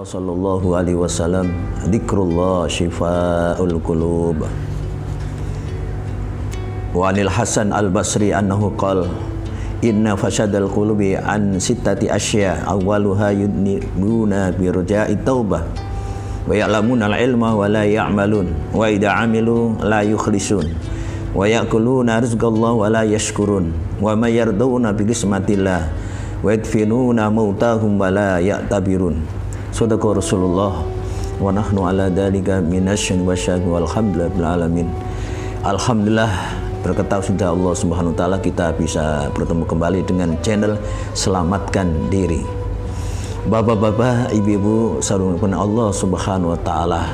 sallallahu alaihi wasallam, dzikrullah syifaa'ul qulub. Wa anil Hasan al-Basri annahu qala inna fasadal qulubi an sittati asya awwaluha yudnibuna bi raja'i taubah wa ya'lamuna al-ilma wa la ya'malun wa idza 'amilu la yukhlisun wa ya'kuluna rizqallah wa la yashkurun wa may yarduna bi qismatillah wa yadfinuna mautahum wa la ya'tabirun. Sadaqa Rasulullah wa nahnu ala dzalika minasy syahidin walhamdulillahi rabbil alamin. Alhamdulillah, berkat sudah Allah Subhanahu wa taala kita bisa bertemu kembali dengan channel Selamatkan Diri. Bapak-bapak, ibu-ibu, sarungan Allah Subhanahu wa taala.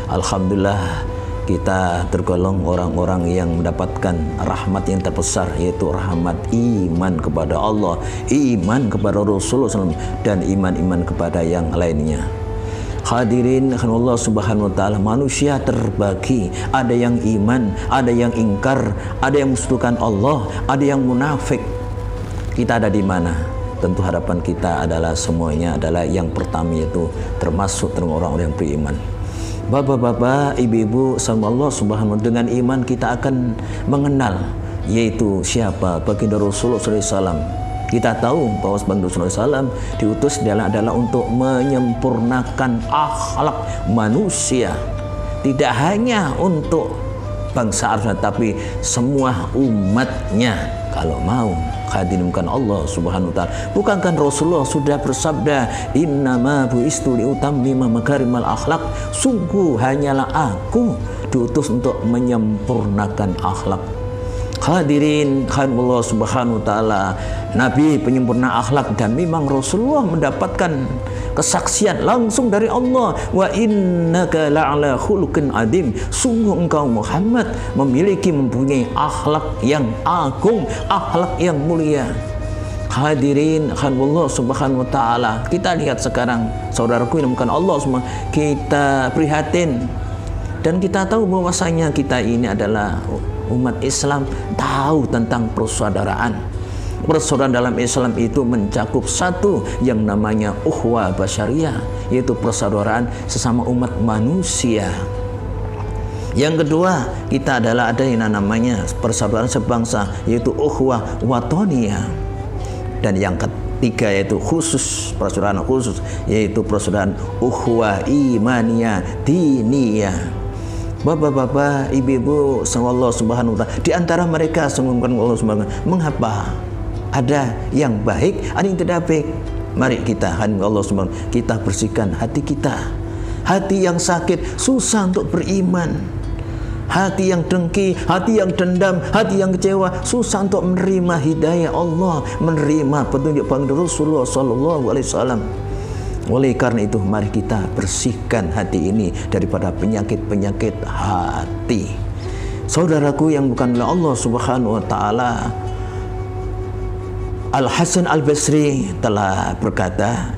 Alhamdulillah kita tergolong orang-orang yang mendapatkan rahmat yang terbesar, yaitu rahmat iman kepada Allah, iman kepada Rasulullah SAW, dan iman-iman kepada yang lainnya. Hadirin Allah Subhanahu wa taala, manusia terbagi, ada yang iman, ada yang ingkar, ada yang mensucikan Allah, ada yang munafik. Kita ada di mana? Tentu harapan kita adalah semuanya adalah yang pertama, yaitu termasuk orang-orang yang beriman. Bapak-bapak, ibu-ibu, sama Allah Subhanahu wa taala, dengan iman kita akan mengenal yaitu siapa baginda Rasulullah SAW. Kita tahu bahwa baginda Rasulullah SAW diutus adalah untuk menyempurnakan akhlak manusia, tidak hanya untuk bangsa Arab tapi semua umatnya. Kalau mau khadimkan Allah Subhanahu wa taala. Bukankah Rasulullah sudah bersabda, innama bu'istu liutammima makarimal akhlak, sungguh hanyalah aku diutus untuk menyempurnakan akhlak. Hadirin Allah Subhanahu wa taala, Nabi penyempurna akhlak, dan memang Rasulullah mendapatkan kesaksian langsung dari Allah, wa innaka la'ala khuluqin adzim, sungguh engkau Muhammad mempunyai akhlak yang agung, akhlak yang mulia. Hadirin Allah Subhanahu wa taala, kita lihat sekarang saudaraku yang bukan Allah semua, kita prihatin dan kita tahu bahwasanya kita ini adalah umat Islam, tahu tentang persaudaraan. Persaudaraan dalam Islam itu mencakup satu yang namanya ukhuwah basyariyah, yaitu persaudaraan sesama umat manusia. Yang kedua, kita adalah ada yang namanya persaudaraan sebangsa, yaitu ukhuwah watoniyah. Dan yang ketiga yaitu khusus, persaudaraan khusus, yaitu persaudaraan ukhuwah imaniyah diniyah. Bapak-bapak, ibu-ibu, Allah Subhanahu wa taala, di antara mereka semoga Allah Subhanahu wa taala, mengapa ada yang baik, ada yang tidak baik. Mari kita Allah Subhanahu wa taala, kita bersihkan hati kita. Hati yang sakit susah untuk beriman. Hati yang dengki, hati yang dendam, hati yang kecewa susah untuk menerima hidayah Allah, menerima petunjuk baginda Rasulullah sallallahu alaihi wasallam. Oleh karena itu, mari kita bersihkan hati ini daripada penyakit-penyakit hati. Saudaraku yang bukanlah Allah Subhanahu wa taala, Al-Hasan al-Basri telah berkata,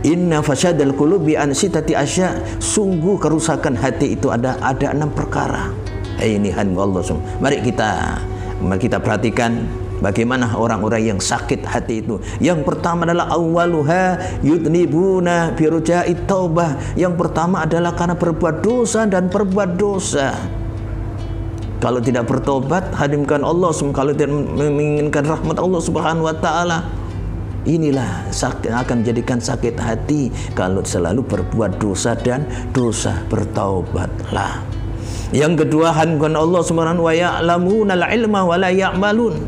inna fasadal qulubi an sittati asya, sungguh kerusakan hati itu ada 6 perkara. Ini Allah Subhanahu. Mari kita perhatikan bagaimana orang-orang yang sakit hati itu. Yang pertama adalah awwaluha yudnibuna bi raja'i taubah. Yang pertama adalah karena berbuat dosa dan berbuat dosa. Kalau tidak bertobat, hadimkan Allah, kalau tidak menginginkan rahmat Allah Subhanahu wa taala, inilah akan jadikan sakit hati kalau selalu berbuat dosa dan dosa, bertaubatlah. Yang kedua, hadimkan Allah Subhanahu wa ya'lamuna al-ilma wa la ya'malun.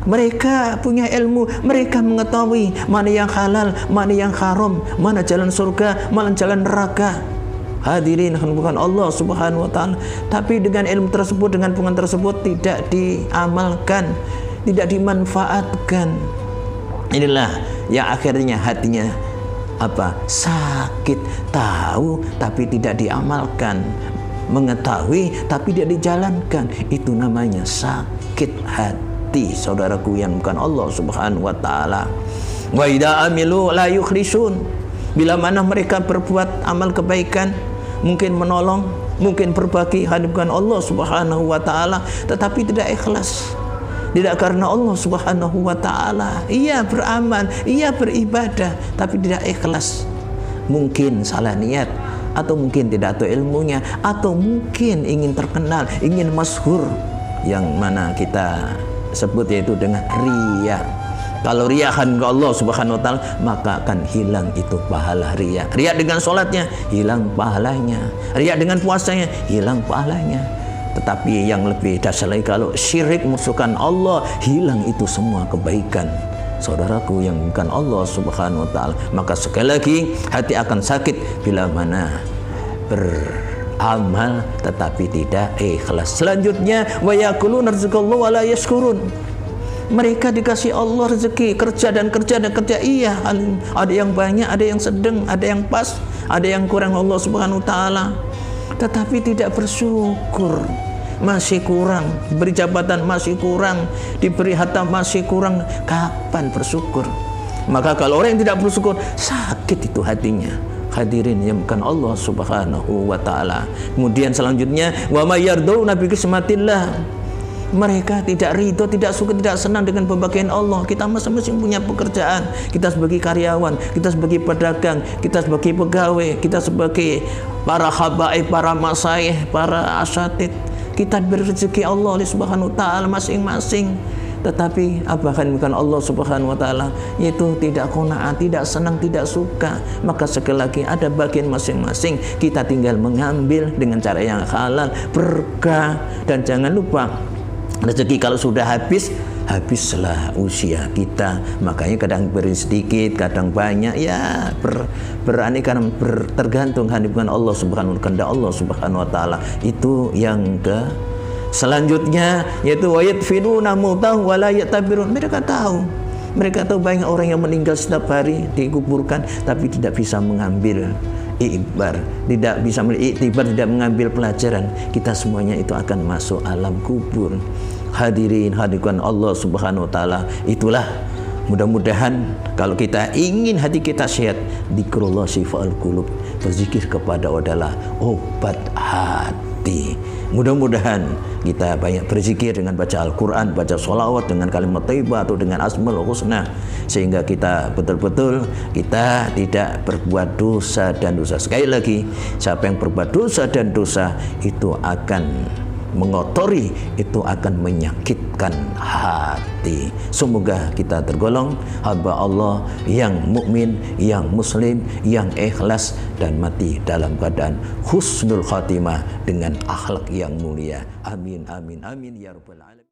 Mereka punya ilmu, mereka mengetahui mana yang halal, mana yang haram, mana jalan surga, mana jalan neraka. Hadirin bukan Allah Subhanahu wa taala, tapi dengan ilmu tersebut, dengan pengetahuan tersebut tidak diamalkan, tidak dimanfaatkan. Inilah yang akhirnya hatinya apa? Sakit, tahu tapi tidak diamalkan, mengetahui tapi tidak dijalankan. Itu namanya sakit hati, saudaraku yang bukan Allah Subhanahu wa taala. Wa idza amilu la yukhlisun, bila mana mereka berbuat amal kebaikan, mungkin menolong, mungkin berbagi, hadapkan Allah Subhanahu wa taala, tetapi tidak ikhlas. Tidak karena Allah Subhanahu wa taala. Ia beramal, ia beribadah, tapi tidak ikhlas. mungkin salah niat, atau mungkin tidak tahu ilmunya, atau mungkin ingin terkenal, ingin masyhur, yang mana kita sebut yaitu dengan riya. Kalau riyahan ke Allah Subhanahu wa taala, maka akan hilang itu pahala riya. Riya dengan sholatnya hilang pahalanya, riya dengan puasanya hilang pahalanya. Tetapi yang lebih dahsyat lagi, kalau syirik musuhkan Allah, hilang itu semua kebaikan. Saudaraku yang bukan Allah Subhanahu wa taala, maka sekali lagi hati akan sakit bila mana beramal tetapi tidak ikhlas. Selanjutnya, wa yaquluna rizqallahu wa la yashkurun. Mereka dikasih Allah rezeki, kerja dan kerja, iya, ada yang banyak, ada yang sedang, ada yang pas, ada yang kurang Allah Subhanahu wa taala, tetapi tidak bersyukur. Masih kurang, diberi jabatan masih kurang, diberi harta masih kurang, kapan bersyukur? Maka kalau orang yang tidak bersyukur, sakit itu hatinya. Hadirin yang bukan Allah Subhanahu wa taala. Kemudian selanjutnya, wa may yarduna bi qismatillah. Mereka tidak ridho, tidak suka, tidak senang dengan pembagian Allah. Kita masing-masing punya pekerjaan. Kita sebagai karyawan, kita sebagai pedagang, kita sebagai pegawai, kita sebagai para habaib, para masaih, para asatid. Kita diberi rezeki Allah Subhanahu wa taala masing-masing. Tetapi apakah bukan Allah Subhanahu wa taala, yaitu tidak qanaat, tidak senang, tidak suka. Maka sekali lagi ada bagian masing-masing. Kita tinggal mengambil dengan cara yang halal, berkah. Dan jangan lupa, rezeki kalau sudah habis, habislah usia kita. Makanya kadang beri sedikit, kadang banyak, ya beraneka, tergantung hadiran Allah Subhanahu wa taala, Allah Subhanahu wa taala. Itu yang ke selanjutnya, yaitu wayadfinuna mautahum wa la yatabirun. Mereka tahu banyak orang yang meninggal setiap hari dikuburkan, tapi tidak bisa mengambil iktibar, tidak bisa mengiktibar, tidak mengambil pelajaran. Kita semuanya itu akan masuk alam kubur. Hadirin hadirin Allah Subhanahu wa taala, itulah mudah-mudahan kalau kita ingin hati kita sehat, zikrullah syifaul qulub, berzikir kepada adalah obat hati. Mudah-mudahan kita banyak berzikir dengan baca Al-Quran, baca sholawat, dengan kalimat thayyibah atau dengan asmaul husna, sehingga kita betul-betul kita tidak berbuat dosa dan dosa. Sekali lagi, siapa yang berbuat dosa dan dosa itu akan mengotori, itu akan menyakitkan hati. Semoga kita tergolong hamba Allah yang mukmin, yang muslim, yang ikhlas, dan mati dalam keadaan husnul khatimah dengan akhlak yang mulia. Amin, amin, amin ya rabbal alamin.